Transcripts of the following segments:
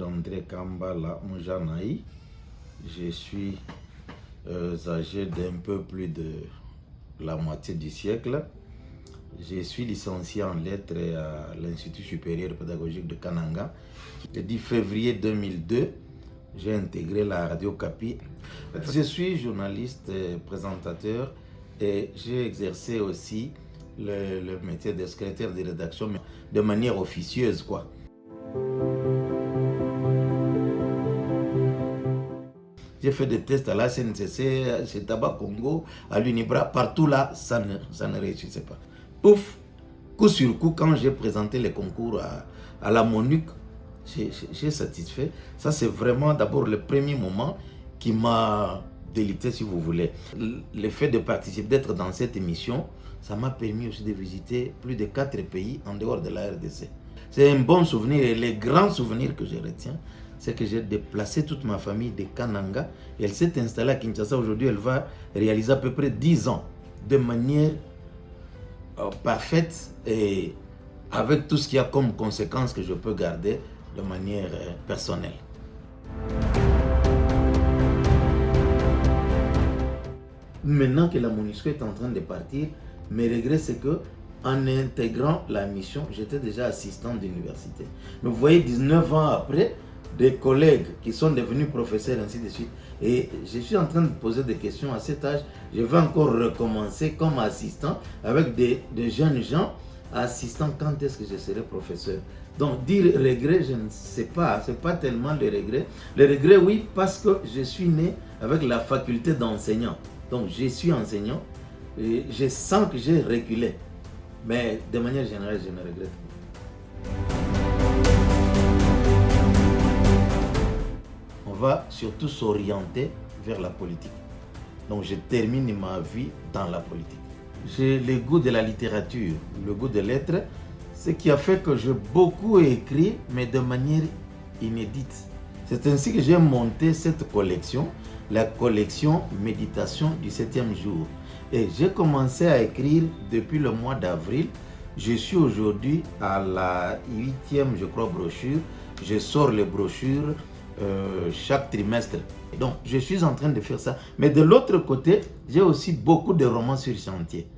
d'André Kambala Mujanaï. Je suis âgé d'un peu plus de la moitié du siècle. Je suis licencié en lettres à l'Institut supérieur pédagogique de Kananga. Le 10 février 2002, j'ai intégré la Radio Okapi. Je suis journaliste, présentateur et j'ai exercé aussi le métier de secrétaire de rédaction mais de manière officieuse, quoi. J'ai fait des tests à la CNCC, chez Tabac Congo, à l'Unibra, partout là, ça ne réussissait pas. Pouf, coup sur coup, quand j'ai présenté les concours à la MONUC, j'ai satisfait. Ça, c'est vraiment d'abord le premier moment qui m'a délité, si vous voulez. Le fait de participer, d'être dans cette émission, ça m'a permis aussi de visiter plus de 4 pays en dehors de la RDC. C'est un bon souvenir et les grands souvenirs que je retiens, c'est que j'ai déplacé toute ma famille de Kananga et elle s'est installée à Kinshasa. Aujourd'hui, elle va réaliser à peu près 10 ans de manière parfaite et avec tout ce qu'il y a comme conséquence que je peux garder de manière personnelle. Maintenant que la MONUSCO est en train de partir, mes regrets, c'est que en intégrant la mission, j'étais déjà assistant d'université. Mais vous voyez, 19 ans après, des collègues qui sont devenus professeurs, ainsi de suite. Et je suis en train de poser des questions à cet âge. Je vais encore recommencer comme assistant avec des jeunes gens. Assistant, quand est-ce que je serai professeur? Donc, dire regret, je ne sais pas. Ce n'est pas tellement le regret. Le regret, oui, parce que je suis né avec la faculté d'enseignant. Donc, je suis enseignant. Et je sens que j'ai reculé. Mais de manière générale, je ne regrette pas. On va surtout s'orienter vers la politique. Donc je termine ma vie dans la politique. J'ai le goût de la littérature, le goût des lettres, ce qui a fait que j'ai beaucoup écrit, mais de manière inédite. C'est ainsi que j'ai monté cette collection, la collection Méditation du 7e jour. Et j'ai commencé à écrire depuis le mois d'avril. Je suis aujourd'hui à la 8e, je crois, brochure. Je sors les brochures chaque trimestre. Donc, je suis en train de faire ça. Mais de l'autre côté, j'ai aussi beaucoup de romans sur chantier.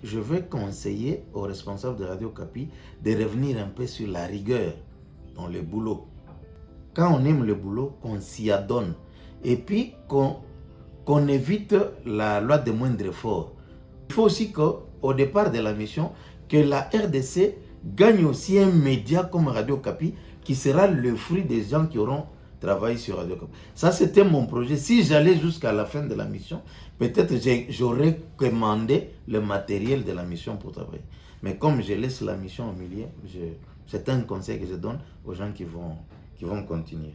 Je vais conseiller aux responsables de Radio Okapi de revenir un peu sur la rigueur dans le boulot. Quand on aime le boulot, qu'on s'y adonne. Et puis, qu'on évite la loi de moindre effort. Il faut aussi qu'au départ de la mission, que la RDC gagne aussi un média comme Radio Okapi qui sera le fruit des gens qui auront travaillé sur Radio Okapi. Ça, c'était mon projet. Si j'allais jusqu'à la fin de la mission, peut-être j'aurais commandé le matériel de la mission pour travailler. Mais comme je laisse la mission au milieu, c'est un conseil que je donne aux gens qui vont continuer.